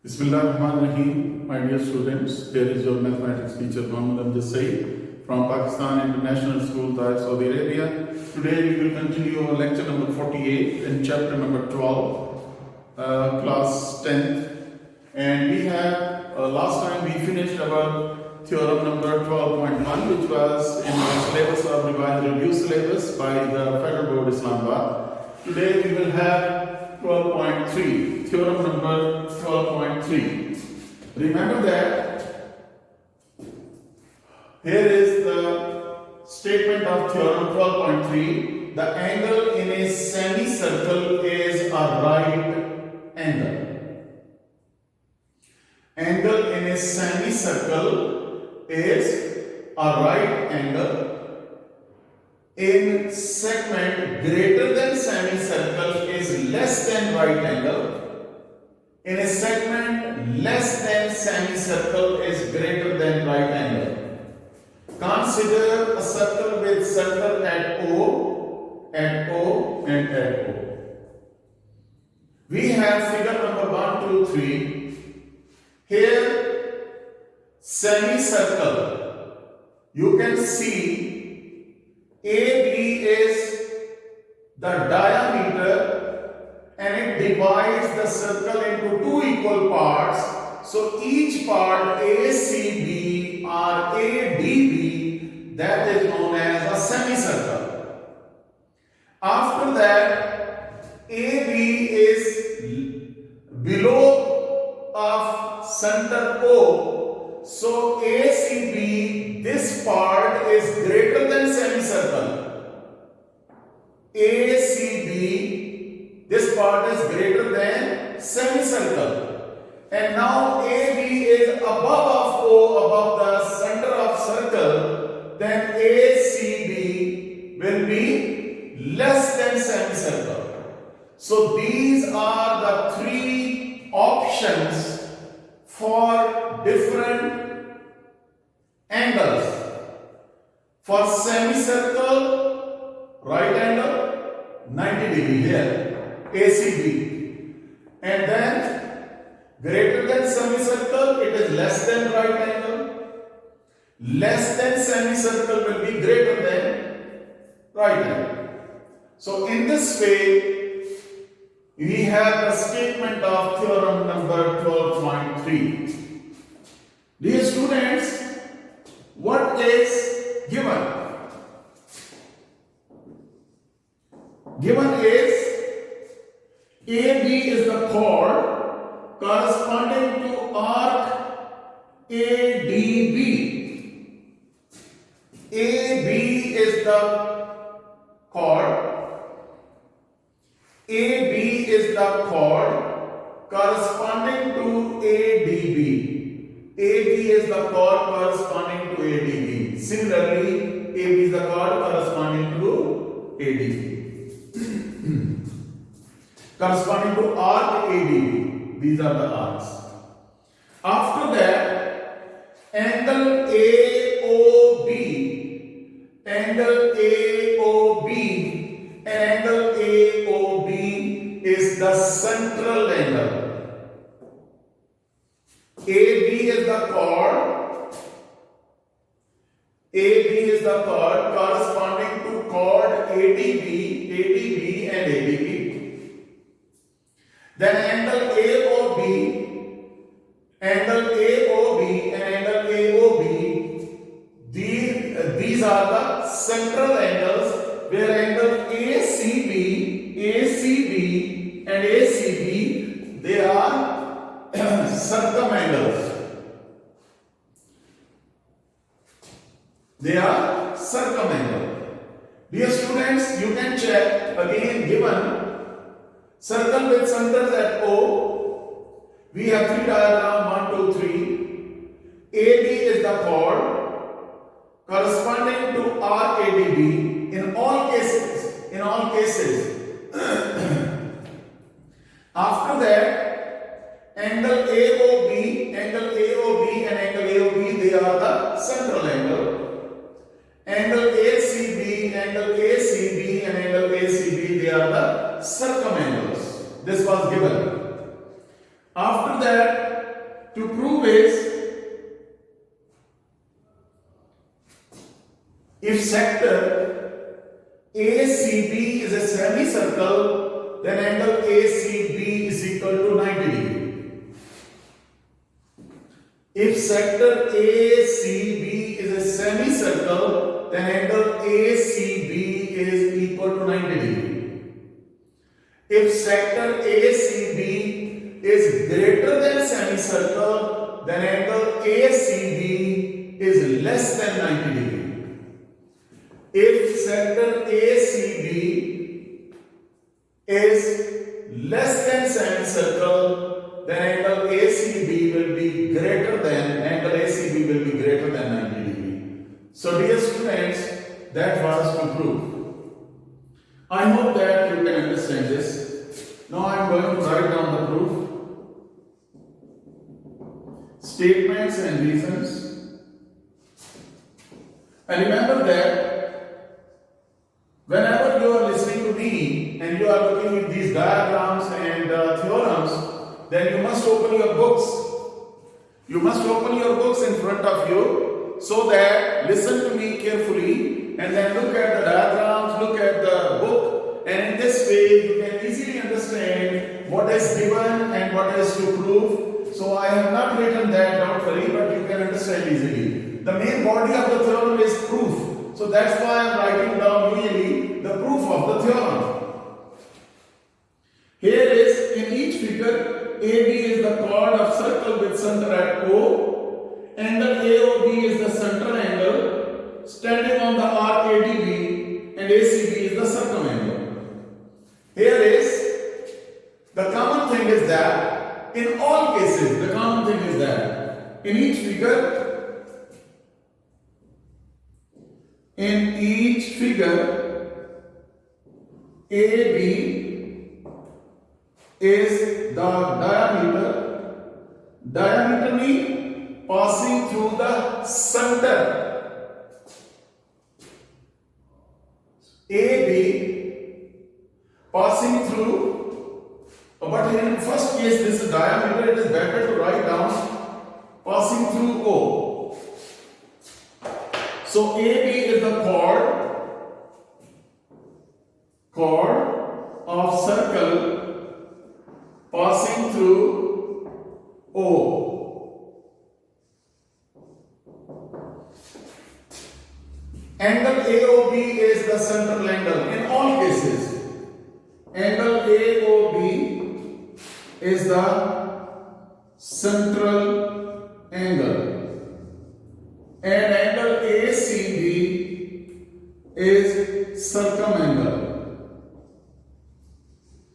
Bismillahirrahmanirrahim, my dear students. Here is your mathematics teacher Mohammed Abdul Saeed from Pakistan International School, Taif, Saudi Arabia. Today we will continue our lecture number 48 in chapter number 12, class 10th. And we have, last time we finished our theorem number 12.1, which was in the syllabus of revised review syllabus by the Federal Board Islamabad. Today we will have 12.3, theorem number 12.3. Remember that here is the statement of theorem 12.3. The angle in a semicircle is a right angle. Angle in a semicircle is a right angle. In segment greater than semicircle is less than right angle. In a segment less than semicircle is greater than right angle. Consider a circle with center at O, and at O. We have figure number 1, 2, 3. Here, semicircle. You can see AB is the diameter and it divides the circle into two equal parts. So each part ACB or ADB, that is known as a semicircle. After that, AB is below of center O. So ACB, this part is greater than semicircle. ACB, this part is greater than semicircle. And now AB is above of O, above the center of circle, then ACB will be less than semicircle. So these are the three options for different angles. For semicircle, right angle, 90 degree here, ACB. And then greater than semicircle, it is less than right angle. Less than semicircle will be greater than right angle. So in this way, we have the statement of theorem number 12.3. Dear students, what is given? Given is AB is the chord corresponding to arc ADB. AB is the chord. AB is the chord corresponding to ADB. AB is the chord corresponding to ADB. Similarly, AB is the chord corresponding to ADB. Corresponding to arc ADB. These are the arcs. After that, angle AOB, angle AOB, and angle AOB is the central angle. AB is the chord. AB is the chord corresponding to chord ADB, ADB and ADB. Then angle AOB, angle AOB and angle AOB, these are the central angles where angle ACB, ACB and ACB, they are circumangles. They are circumangles. Dear students, you can check again given circle with centers at O. We have three diagram 1, 2, 3. AB is the chord corresponding to arc ADB in all cases. In all cases. After that, angle AOB, angle AOB and angle AOB, they are the central angle. Angle ACB, angle ACB and angle ACB, they are the circumangles. This was given. After that, to prove is, if sector ACB is a semicircle, then angle ACB is equal to 90 degree. If sector ACB is a semicircle, then angle ACB is equal to 90 degree. If sector ACB is greater than semicircle, then angle ACB is less than 90 degree. If sector ACB is less than semicircle, then angle ACB will be greater than 90 degree. So dear students, that was to prove. I hope that you can understand this. Now I am going to write down the proof, statements and reasons. And remember that whenever you are listening to me and you are looking at these diagrams and theorems, then you must open your books. You must open your books in front of you so that listen to me carefully and then look at the diagrams, look at the book, and in this way you can easily understand what is given and what is to prove. So I have not written that, don't worry, but you can understand easily. The main body of the theorem is proof. So that's why I am writing down usually the proof of the theorem. Here is in each figure, AB is the chord of circle with center at O. Angle AOB is the central angle standing on the arc ADB, and ACB is the circumangle. Here is the common thing is that in all cases, the common thing is that in each figure, AB is the diameter mean passing through the center. AB passing through, but in first case this is diameter, it is better to write down passing through O. So AB is the chord of circle passing through O. Angle AOB is the central angle in all cases. Angle AOB is the central angle, and angle ACB is circumangle.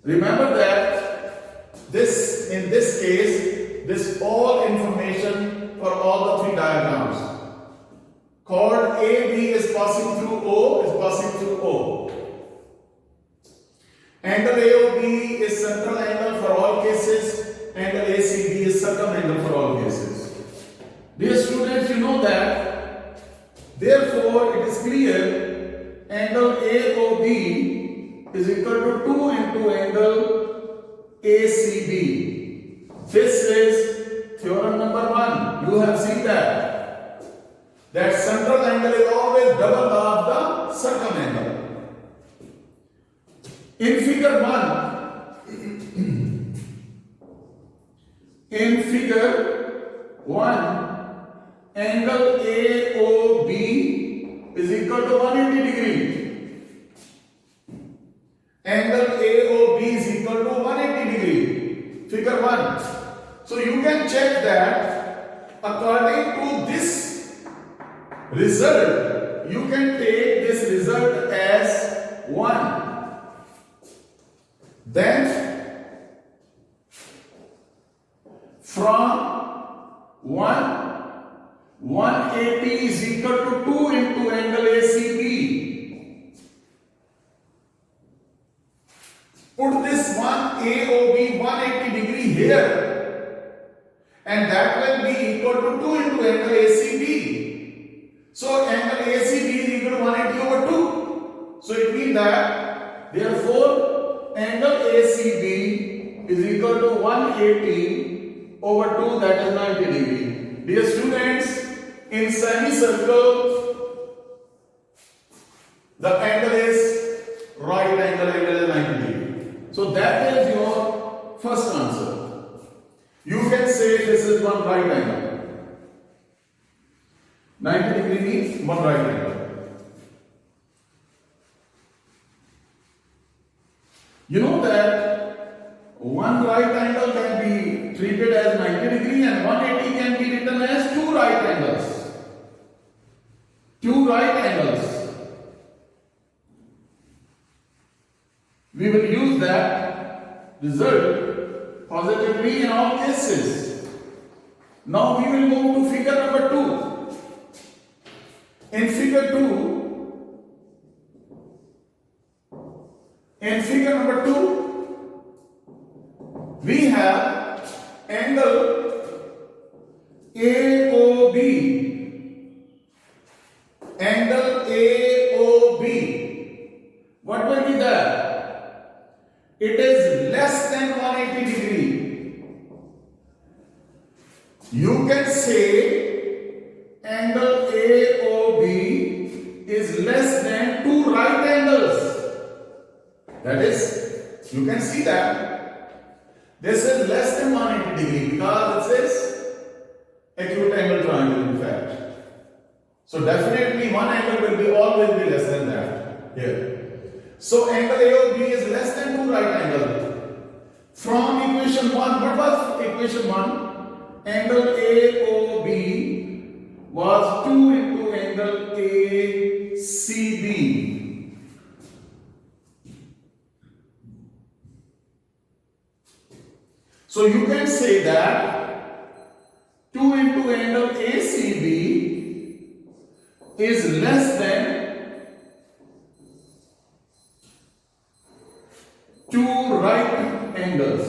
Remember that in this case, this all information for all the three diagrams. Chord AB is passing through O, is passing through O. Angle AOB is central angle for all cases. Angle ACB is circumangle for all cases. Dear students, you know that. Therefore, it is clear angle AOB is equal to 2 into angle ACB. This is theorem number 1. You have seen that central angle is always double of the circumangle. In figure 1, angle AOB is equal to 180 degree. Angle AOB is equal to 180 degree. Figure 1. So you can check that according to this result, you can take this result as 1. Then from 180 is equal to 2 into angle ACB. Put this one AOB 180 degree here, and that will be equal to 2 into angle ACB. So angle ACB is equal to 180 over 2. So it means that therefore angle ACB is equal to 180 over 2, that is 90 degree. Dear students, in semicircle, the angle is right angle is 90 degree. So that is your first answer. You can say this is one right angle. 90 degree means one right angle. You know that one right angle can be treated as 90 degree and 180 can be written as two right angles. Two right angles. We will use that result positively in all cases. Now we will move to figure number 2. In figure number 2, we have angle AOB. Angle AOB. What will be that? It is less than 180 degree. You can say angle AOB is less than two right angles. That is, you can see that this is less than 180 degree because it says acute angle triangle in fact. So definitely one angle will be always be less than that here. So angle AOB is less than two right angles. From equation 1, what was equation 1? Angle AOB was 2 into angle ACB. So you can say that 2 into angle ACB is less than two right angles.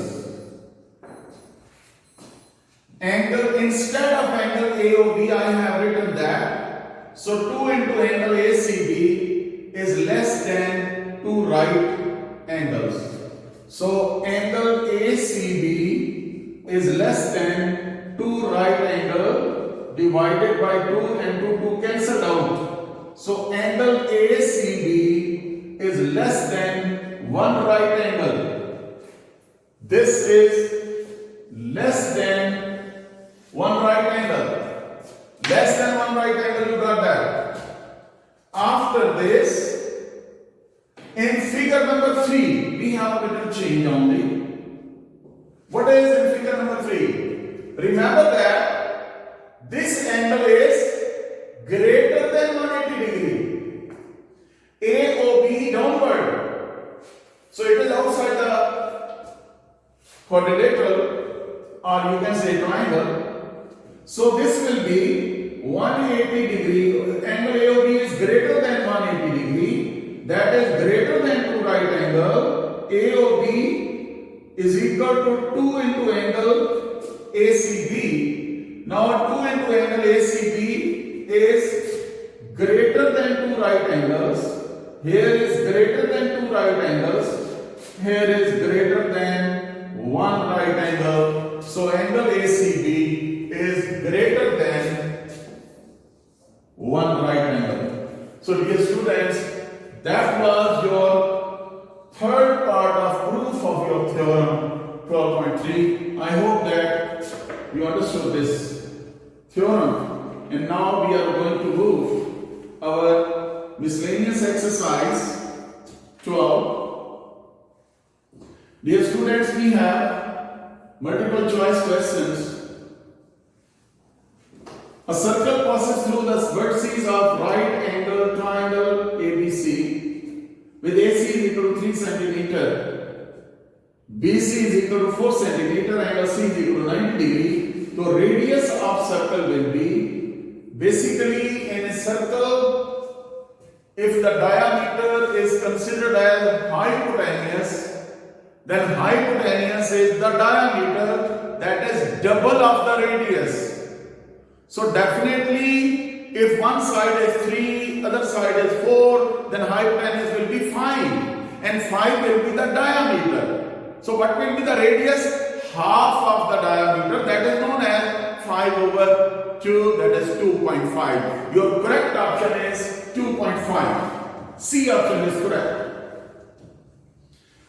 Angle instead of angle AOB I have written that. So 2 into angle ACB is less than two right angles. So angle ACB is less than two right angle divided by 2 and 2 cancelled out. So angle ACB is less than one right angle. This is less than one right angle. Less than one right angle, you got that. After this, in figure number 3, we have a little change only. What is in figure number 3? Remember that this angle is greater than 180 degree. AOB downward. So it is outside the quadrilateral, or you can say triangle. So this will be 180 degree. Angle AOB is greater than 180 degree. That is greater than two right angle. AOB is equal to 2 into angle ACB. Now 2 into angle ACB is greater than two right angles. Here is greater than two right angles. Here is greater than one right angle. So angle ACB is greater than one right angle. So dear students, that was your third part of proof of your theorem 12.3. I hope that you understood this theorem. And now we are going to move our miscellaneous exercise 12. Dear students, we have multiple choice questions. A circle passes through the vertices of right angle triangle ABC with AC is equal to 3 cm, BC is equal to 4 cm, angle C is equal to 90 degree. So radius of circle will be basically in a circle, if the diameter is considered as hypotenuse, then hypotenuse is the diameter that is double of the radius. So definitely if one side is 3, other side is 4, then hypotenuse will be 5 and 5 will be the diameter. So what will be the radius? Half of the diameter, that 5 over 2, that is 2.5. Your correct option is 2.5. C option is correct.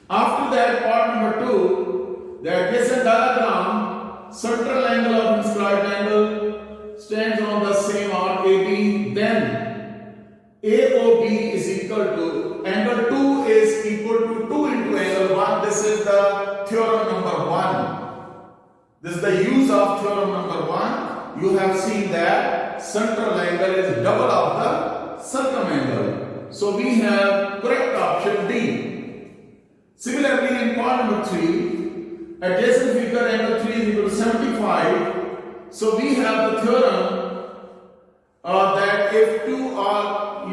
After that, part number 2, the adjacent diagram, central angle of inscribed angle stands on the same arc AB, then AOB is equal to, angle 2 is equal to 2 into angle 1. This is the theorem number 1. This is the use of theorem number 1. You have seen that central angle is double of the circumangle. So we have correct option D. Similarly, in part number 3, adjacent figure angle 3 is equal to 75. So we have the theorem that if two are,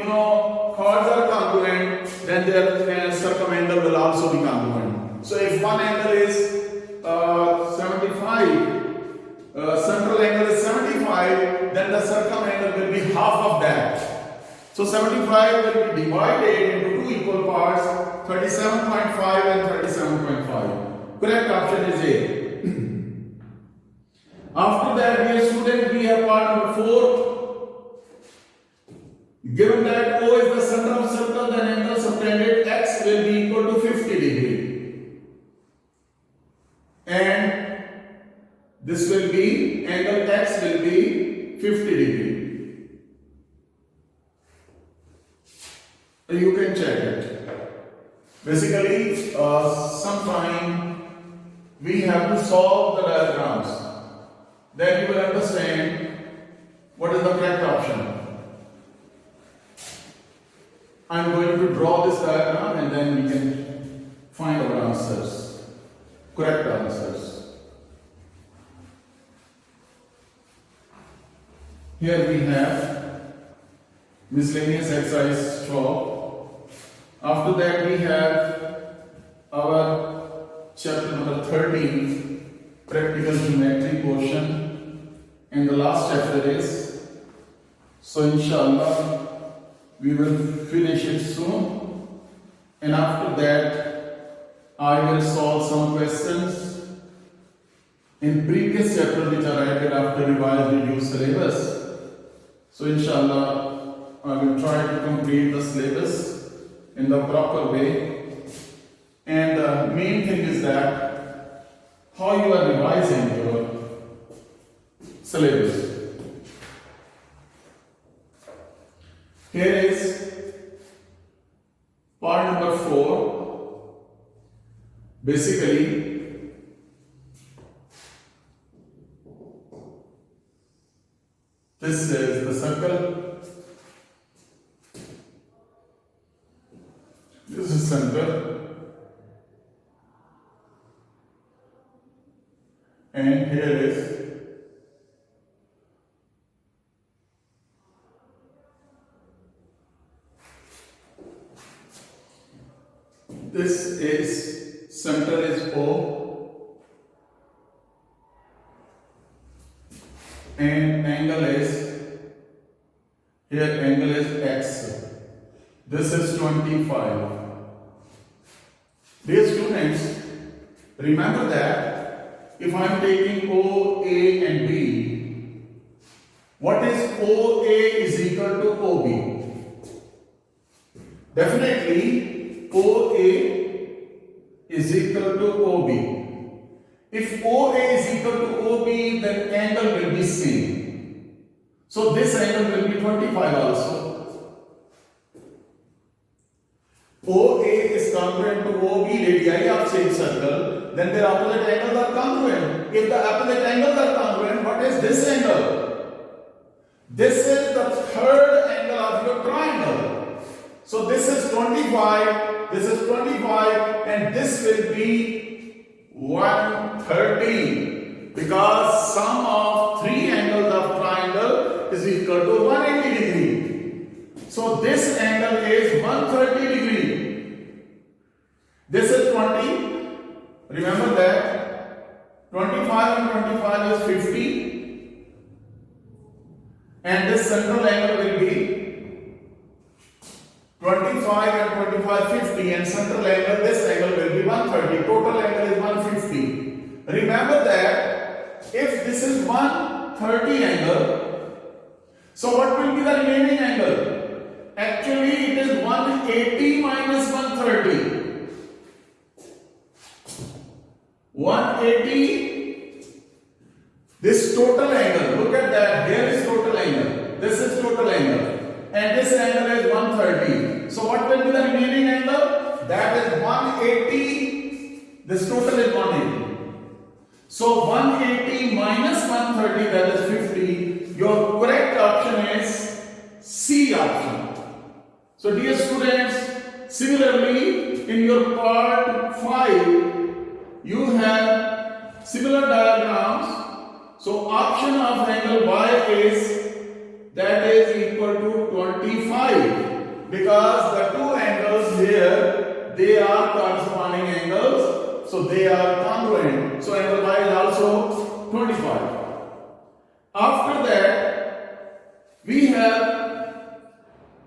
chords are congruent, then their circumangle will also be congruent. So if one angle is 75, central angle is 75, then the circumangle will be half of that. So 75 will be divided into two equal parts, 37.5 and 37.5. Correct option is A. After that, dear student, we have part number 4. Given that O is the center of circle, then angle subtended x will be equal to 50 degree. And this will be, angle x will be 50 degree. You can check it. Basically, sometime we have to solve the diagrams. Then you will understand what is the correct option. I am going to draw this diagram and then we can find our answers, correct answers. Here we have miscellaneous exercise 12. After that we have our chapter number 13, practical geometry portion. And the last chapter is, so inshallah we will finish it soon, and after that I will solve some questions in previous chapter which are added after revised reduced syllabus. So inshallah I will try to complete the syllabus in the proper way, and the main thing is that how you are revising your syllabus. Here is part number 4. Basically, this is the circle, this is center, and here is this is center is O and angle is, here angle is X. This is 25. Dear students, remember that if I am taking O, A and B, what is OA is equal to OB? Definitely OA is equal to OB. If OA is equal to OB, then angle will be same. So this angle will be 25 also. OA is congruent to OB, radii of same circle, then their opposite angles are congruent. If the opposite angles are congruent, what is this angle? This is the third angle of your triangle. So this is 25, this is 25, and this will be 130, because sum of three angles of triangle is equal to 180 degree. So this angle is 130 degree. This is 20. Remember that 25 and 25 is 50, and this central angle will be 25 and 25 50, and central angle, this angle will be 130. Total angle is 150. Remember that if this is 130 130 angle. So what will be the remaining angle? Actually, it is 180 minus 130. 180. This total angle, look at that. Here is total angle. This is total angle. And this angle is 130. So what will be the remaining angle? That is 180. This total is 180. So 180 minus 130, that is 50. Your correct option is C option. So dear students, similarly in your part 5, you have similar diagrams. So option of angle Y is that is equal to 25, because the two angles here, they are corresponding angles, so they are congruent. So angle Y is also 25. After that, we have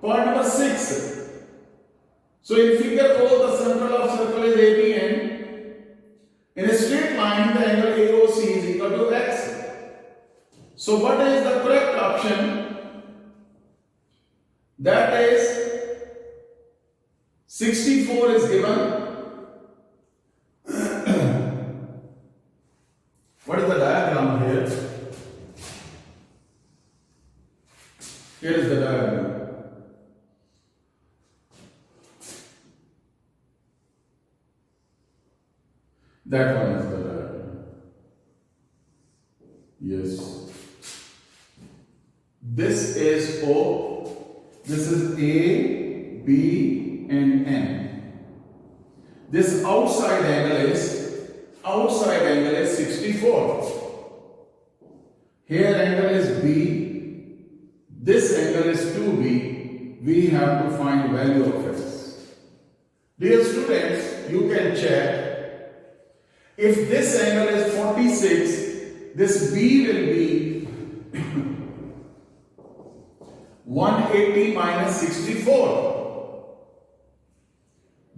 part number 6. So in figure 4, the central of circle is ABN. In a straight line, the angle AOC is equal to X. So what is the correct option? That is 64 is given. What is the diagram here? Here is the diagram. That one is the diagram. Yes. This is O. This is A, B, and N. This outside angle is 64. Here angle is B. This angle is 2B. We have to find value of X. Dear students, you can check. If this angle is 46, this B will be 180 minus 64.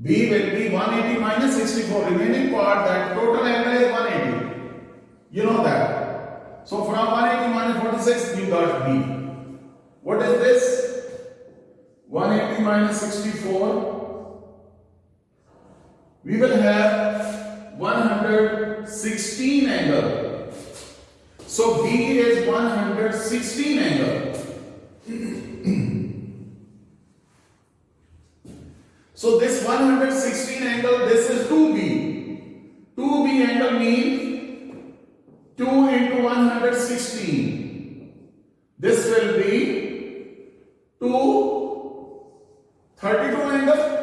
B will be 180 minus 64. Remaining part, that total angle is 180. You know that. So from 180 minus 46, you got B. What is this? 180 minus 64. We will have 116 angle. So B is 116 angle. So this 116 angle, this is 2B. 2B angle means 2 into 116. This will be 232 angle.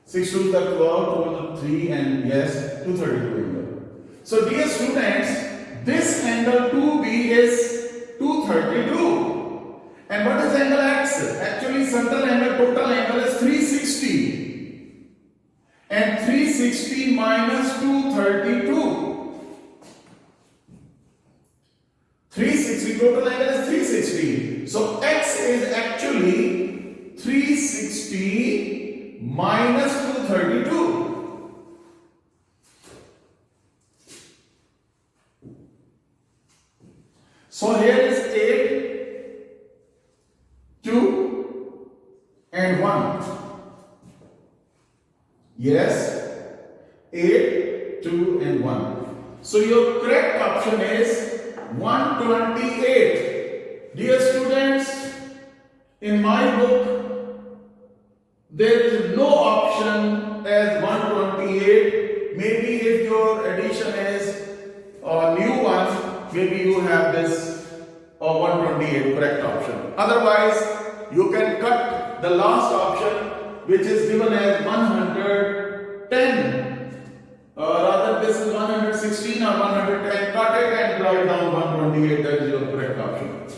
6 to the 12, 2 to 3, and yes, 232 angle. So dear students, this angle 2B is 232. And what is angle X? Actually, central angle, total angle is 360. And 360 minus 232. 360, total angle is 360. So X is actually 360 minus 232. So here is 8. 2 and 1. Yes, 8, 2 and 1. So your correct option is 128. Dear students, in my book, there is no option as 128. Maybe if your addition is a new one, maybe you have this 128 correct option. Otherwise, you can cut the last option, which is given as 110. Rather, this is 116 or 110. Cut it and write down 128. That is your correct option.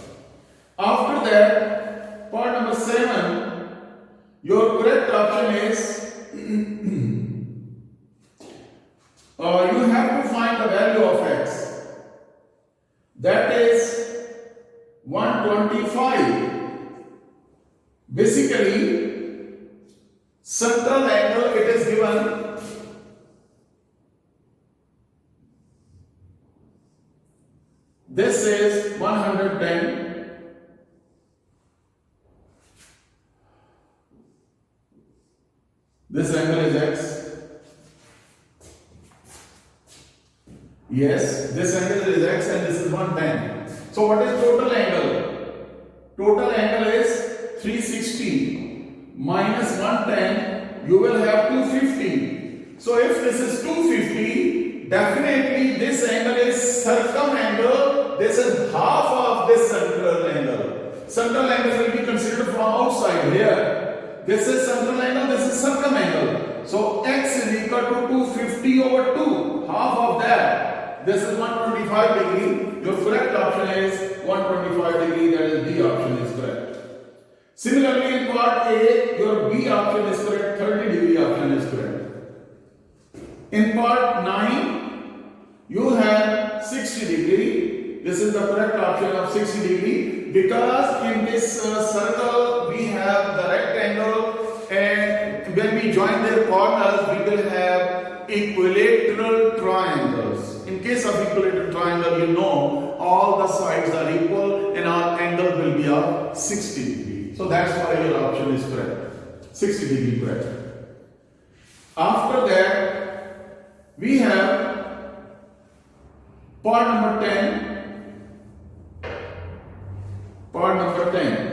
After that, part number 7, your correct option is you have to find the value of X. That is 125. Basically, central angle, it is given This is 110. This angle is x. Yes, this angle is x and this is 110. So what is total angle? Total angle is 360 minus 110. You will have 250. So if this is 250, definitely this angle is circumangle. This is half of this central angle. Central angle will be considered from outside here. This is central angle, this is circumangle. So x is equal to 250 over 2, half of that. This is 125 degree. Your correct option is 125 degree, that is B option is correct. Similarly in part A, your B option is correct, 30 degree option is correct. In part 9, you have 60 degree. This is the correct option of 60 degree because in this circle we have the rectangle, and when we join their corners we will have equilateral triangles. In case of equilateral triangle, you know all the sides are equal and our angle will be of 60 degree. So that's why your option is correct. 60 degree correct. After that, we have part number 10. Part number 10.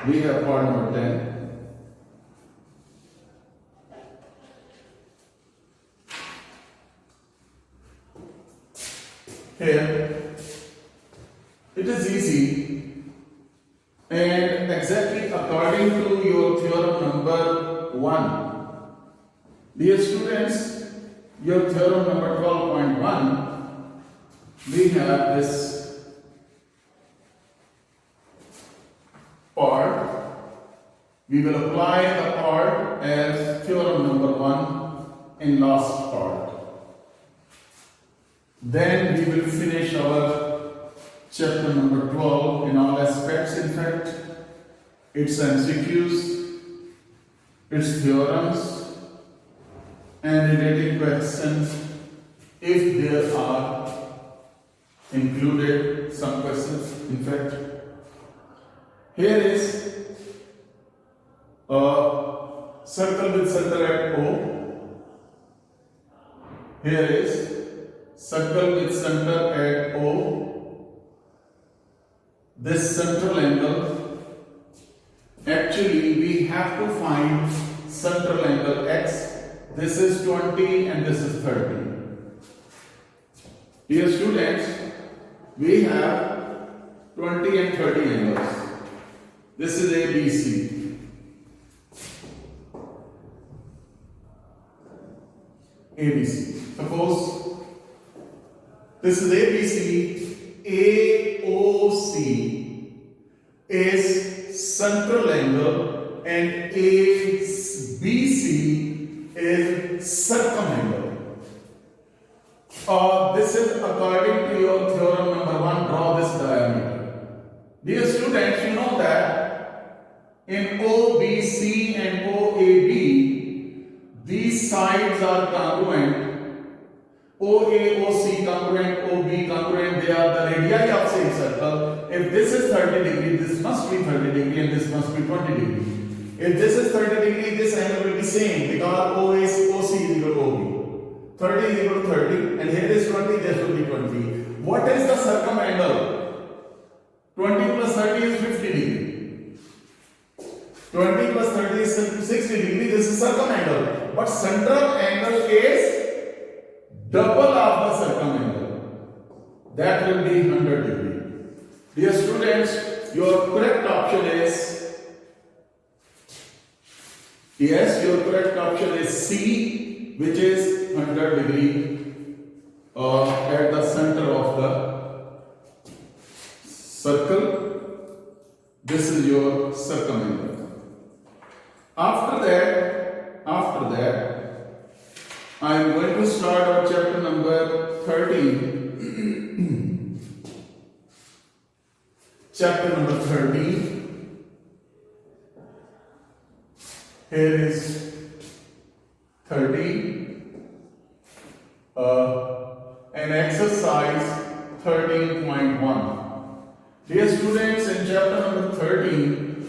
We have part number 10. Here, it is easy, and exactly according to your theorem number 1. Dear students, your theorem number 12.1, we have this part. We will apply the part as theorem number 1 in last part. Then we will finish our chapter number 12 in all aspects. In fact, its MCQs, its theorems, and related questions, if there are included some questions. In fact, here is a circle with center at O. Here is circle with center at O. This central angle, actually we have to find central angle x. This is 20 and this is 30. Dear students, we have 20 and 30 angles. This is ABC. ABC. Suppose this is ABC, AOC is central angle and ABC is circumangle. This is according to your theorem number 1, draw this diameter. Dear students, you know that in OBC and OAB, these sides are congruent. OA, OC congruent, OB congruent, they are the radii of same circle. If this is 30 degree, this must be 30 degree and this must be 20 degree. If this is 30 degree, this angle will be same because OC is equal to OB. 30 is equal to 30 and here is 20, this will be 20. What is the circumangle? 20 plus 30 is 50 degree. 20 plus 30 is 60 degree, this is circumangle. But central angle is double of the circumangle. That will be 100 degree. Dear students, your correct option is, yes, your correct option is C, which is 100 degree at the center of the circle. This is your circumangle. After that, I am going to start our chapter number 13. Chapter number 13. Here is 13 and exercise 13.1. Dear students, in chapter number 13,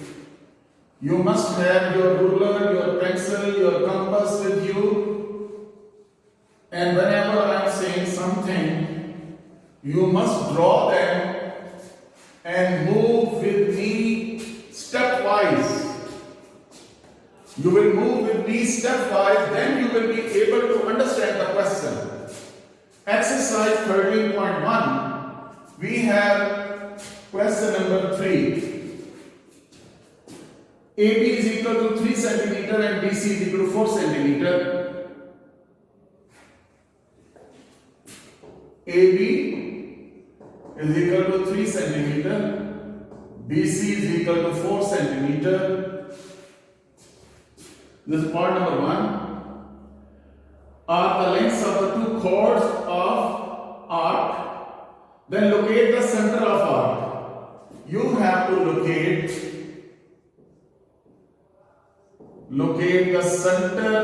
you must have your ruler, your pencil, your compass with you, and whenever I am saying something, you must draw them and move with me stepwise. You will move with me stepwise, then you will be able to understand the question. Exercise 13.1, we have question number 3. AB is equal to 3 centimeter and BC is equal to 4 centimeter. AB is equal to 3 centimeter, BC is equal to 4 centimeter. This is part number 1. Are the lengths of the two chords of arc. Then locate the center of arc. You have to locate the center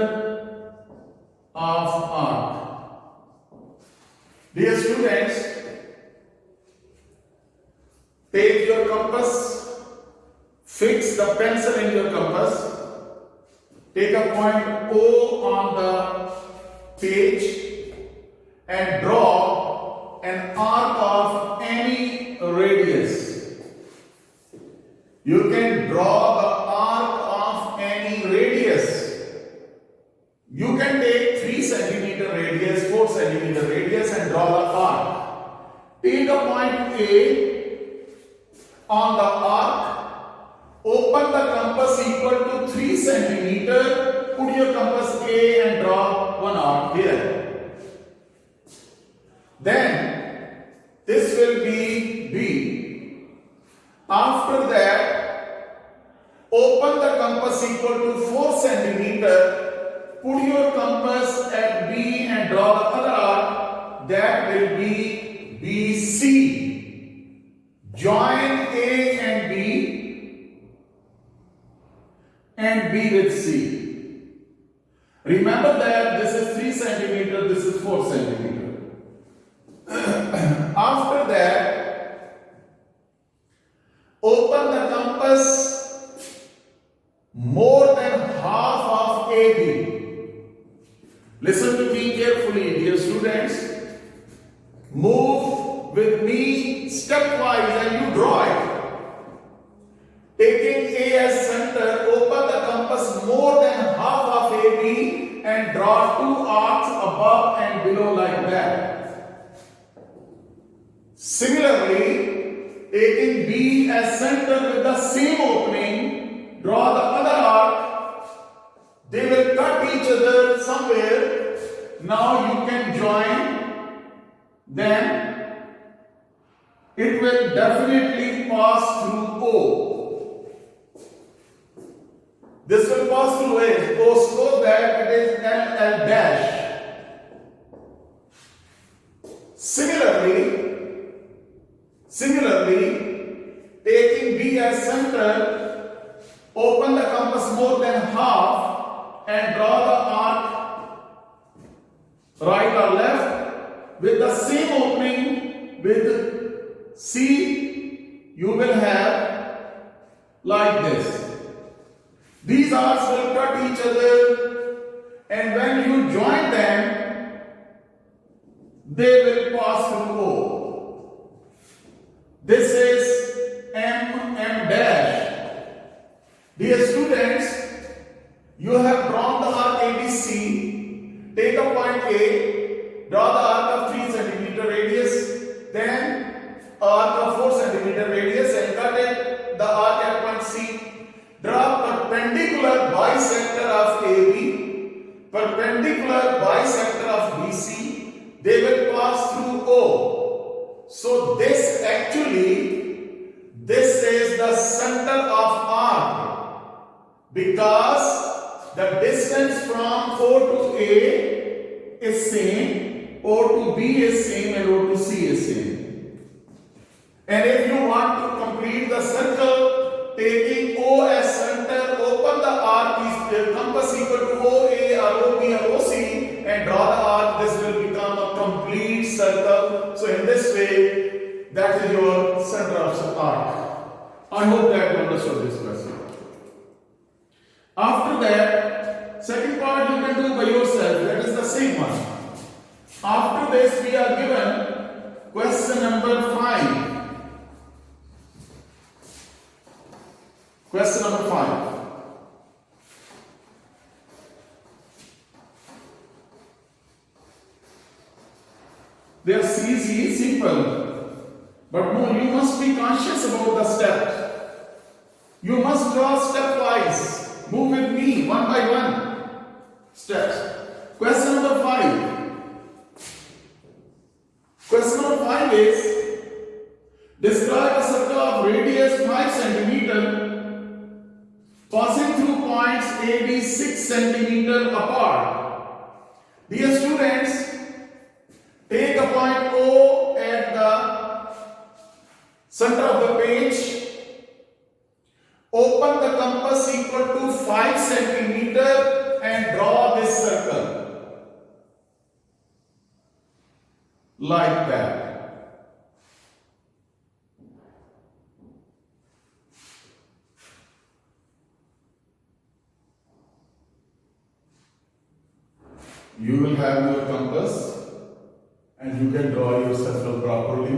of arc. Dear students, take your compass, fix the pencil in your compass, take a point O on the page and draw an arc of any radius. You can draw the arc of any radius. You can take 3 centimeter radius, 4 centimeter radius and draw the arc. Take a point A on the arc, open the compass equal to 3 centimeter, put your compass A and draw one arc here. Then this will be B. After that, open the compass equal to 4 centimeter, put your compass at B and draw the other arc, that will be BC. Join A and B with C. Remember that this is 3 centimeter, this is 4 centimeter. After that, open the compass more than half of AB. Listen to me carefully, dear students. Move with me stepwise and you draw it. Taking A as center, open the compass more than half of AB and draw 2 arcs above and below like that. Similarly, taking B as center with the same opening, draw the other arc. They will cut each other somewhere. Now you can join them. It will definitely pass through O. This will pass through A. So that it is L dash. Similarly, taking B as center, open the compass more than half and draw the arc right or left with the same opening with C. You will have like this. These arcs will cut each other, and when you join them, they will pass through O. This is M dash. Dear students, you have drawn the arc ABC. Take a point A, draw the arc of 3 centimeter radius, then arc of 4 centimeter radius, and cut it the arc at point C. Draw perpendicular bisector of AB, perpendicular bisector of BC. They will pass through O. So this is the center of arc, because the distance from O to A is same, O to B is same, and O to C is same. And if you want to complete the circle, taking O as center, open the arc, is the compass equal to OA or OB or OC and draw the arc, this will become a complete circle. So in this way, that is your center of the arc. I hope that you understood this question. After that, second part you can do by yourself, that is the same one. After this, we are given question number 5. Question number 5. They are easy, simple, but no, you must be conscious about the steps. You must draw stepwise. Move with me, one by one. Steps. Question number 5. Question number 5 is, describe a circle of radius 5 cm passing through points A, B 6 cm apart. Dear students, take a point O at the center of the page. Open the compass equal to 5 cm and draw this circle. Like that. You will have your compass and you can draw your circle properly.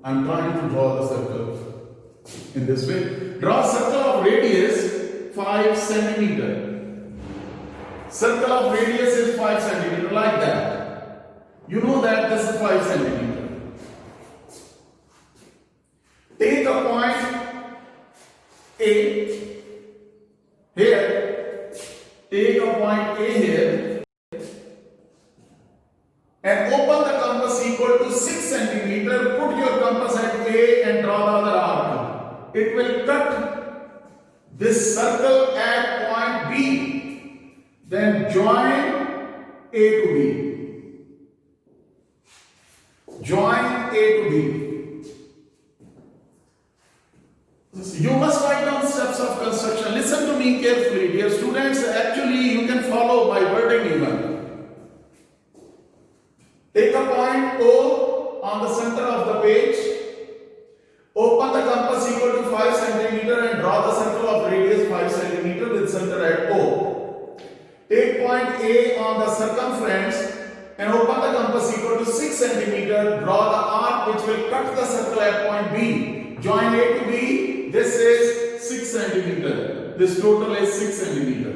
I am trying to draw the circle in this way. Draw a circle of radius 5 cm. Circle of radius is 5 cm, like that. You know that this is 5 cm. Take a point A here. Take a point A here and open the compass equal to 6 cm. Put your compass at A and draw the other arc. It will cut this circle at point B. Then join A to B. Join A to B. You must write down steps of construction. Listen to me carefully, dear students. Actually, you can follow my wording even. Take a point O on the center of the page. Open the compass equal to 5 cm and draw the circle of radius 5 cm with center at O. Take point A on the circumference and open the compass equal to 6 cm. Draw the arc which will cut the circle at point B. Join A to B. This is 6 cm. This total is 6 cm.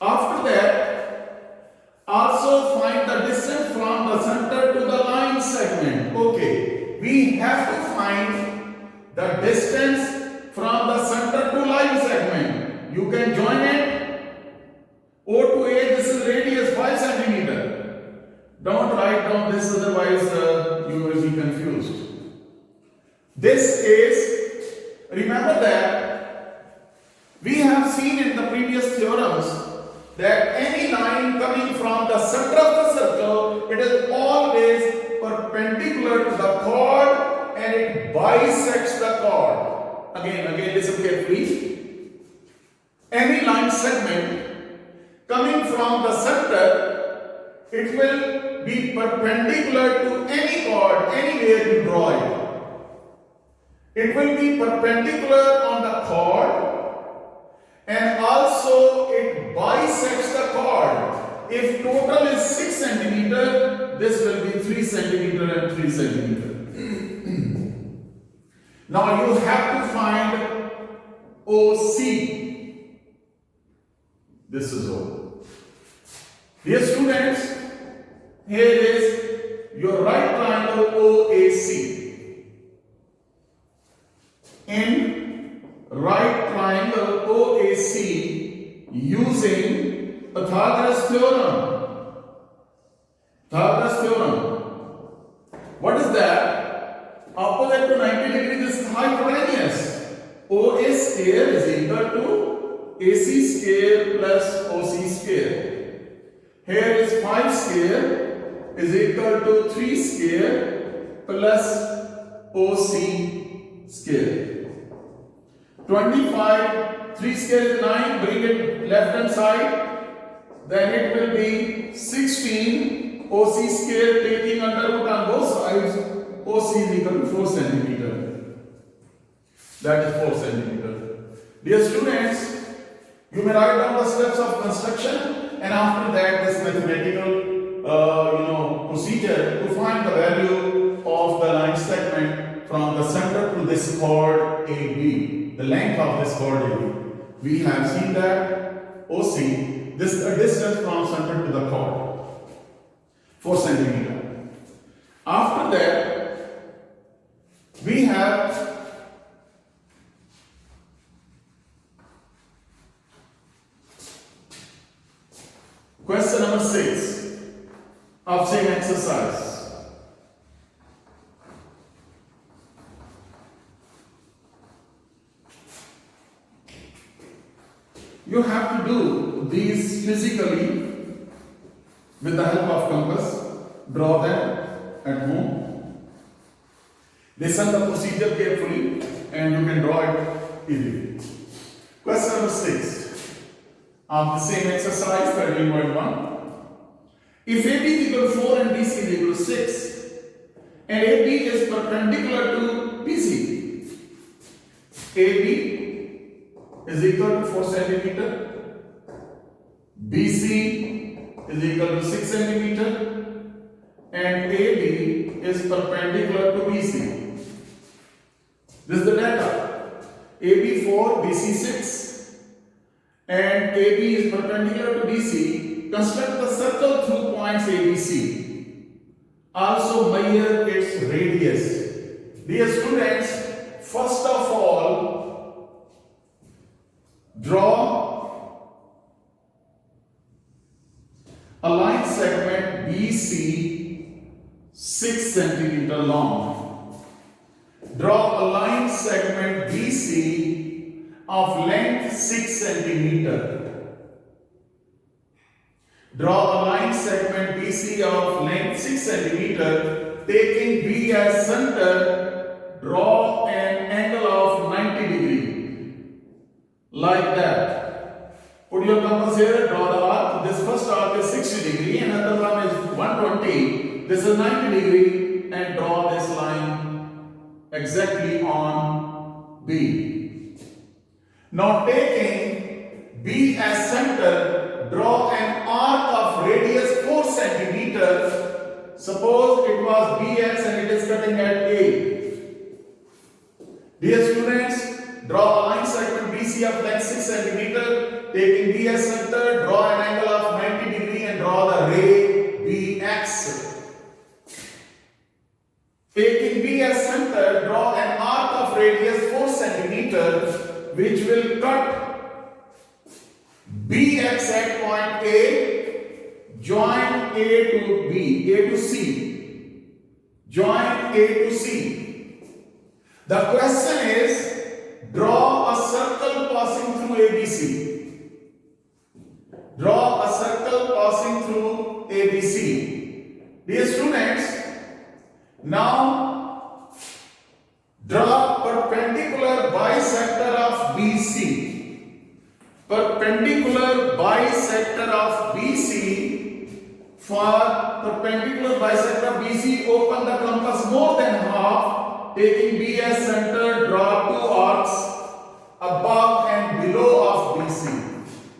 After that, also find the distance from the center to the line segment. Okay, we have to find the distance from the center to line segment. You can join it. O to A, this is radius 5 cm. Don't write down this, otherwise you will be confused. This is, remember that we have seen in the previous theorems that any line coming from the center of the circle, it is always perpendicular to the chord and it bisects the chord. Again, listen carefully. Any line segment coming from the center, it will be perpendicular to any chord, anywhere you draw it. It will be perpendicular on the chord and also it bisects the chord. If total is 6 cm, this will be 3 cm and 3 cm. Now you have to find OC. This is O. Dear students, here is your right triangle OAC. In right triangle OAC using Pythagoras theorem. Pythagoras theorem. What is that? Opposite to 90 degree, this is hypotenuse. OA square is equal to AC square plus OC square. Here is 5 square is equal to 3 square plus OC square. 25 3 square is 9, bring it left hand side, then it will be 16 OC square, taking under root on both sides, OC is equal to 4 centimeter. That is 4 centimeter. Dear students, you may write down the steps of construction, and after that this mathematical procedure to find the value of the line segment from the center to this chord AB, the length of this chord AB. We have seen that OC, this is the distance from center to the chord, 4 centimeter. After that, we have question number 6 of same exercise. You have to do these physically with the help of compass. Draw them at home. Listen the procedure carefully and you can draw it easily. Question number 6 of the same exercise 13.1. If AB is equal to 4 and BC is equal to 6 and AB is perpendicular to BC, AB is equal to 4 centimeter, BC is equal to 6 centimeter, and AB is perpendicular to BC. This is the data. AB 4, BC 6, and AB is perpendicular to BC. Construct the circle through points ABC. Also measure its radius. Dear students, first of all, draw a line segment BC 6 centimeter long. Draw a line segment BC of length 6 centimeter. Draw a line segment BC of length 6 centimeter. Taking B as center, draw an angle of 90 degree. Like that. Put your compass here, draw the arc. This first arc is 60 degree, another one is 120. This is 90 degree, and draw this line exactly on B. Now taking B as center, draw an arc of radius 4 centimeter. Suppose it was BX and it is cutting at A. Dear students, draw a line segment BC of length 6 centimeter. Taking B as center, draw an angle of 90 degree and draw the ray BX. Taking B as center, draw an arc of radius 4 centimeter which will cut BX at point A, join A to B, A to C. Join A to C. The question is, draw a circle passing through ABC. Draw a circle passing through ABC. Dear students, now draw perpendicular bisector of BC. Perpendicular bisector of BC. For perpendicular bisector of BC, open the compass more than half. Taking B as center, draw two arcs above and below of BC.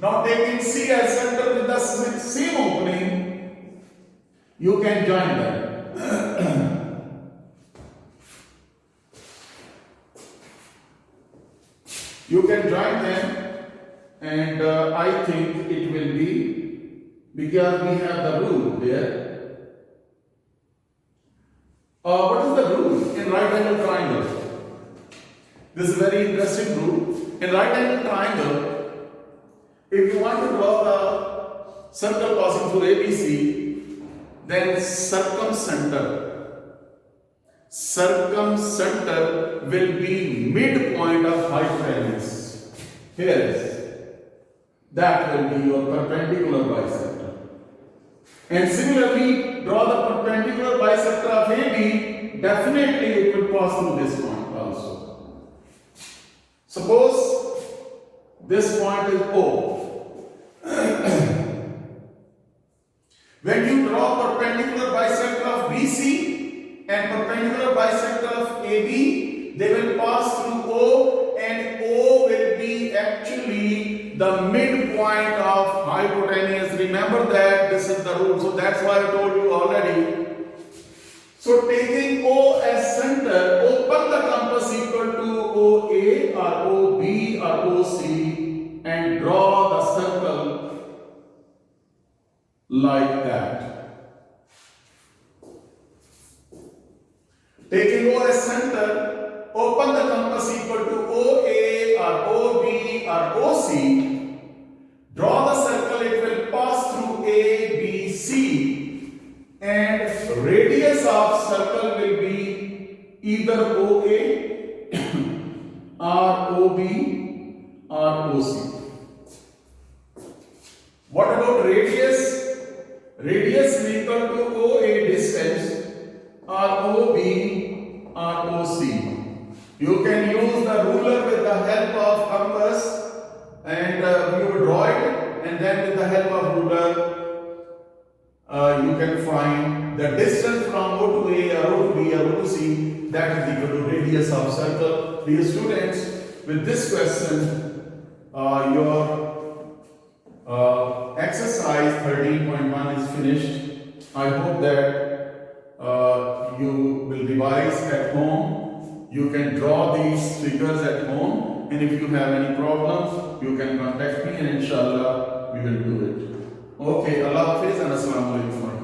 Now taking C as center with the same opening, you can join them. You can join them, and I think it will be, because we have the rule there. What is the rule in right angle triangle? This is a very interesting rule. In right angle triangle, if you want to draw the circle passing through ABC, then circumcenter will be midpoint of hypotenuse. Here is. That will be your perpendicular bisector. And similarly, draw the perpendicular bisector of AB. Definitely it will pass through this point also. Suppose This point is O. When you draw perpendicular bisector of BC and perpendicular bisector of AB, they will pass through O, and O will be actually the midpoint of hypotenuse. Remember that this is the rule, so that's why I told you already. So taking O as center, open the compass equal to OA or OB or OC and draw the circle like that. Taking O as center, open the compass equal to OA or OB or OC. Draw the circle, it will pass through ABC, and radius of circle will be either OA or OB or OC. What about radius? Radius is equal to OA distance or OB or OC. You can use the ruler with the help of compass and you will draw it, and then with the help of ruler you can find the distance from O to A or O to B or O to C, that is equal to radius of circle. Dear students, with this question your exercise 13.1 is finished. I hope that you will revise at home. You can draw these figures at home, and if you have any problems, you can contact me, and inshallah we will do it. Okay, Allah Hafiz and Assalamu Alaikum.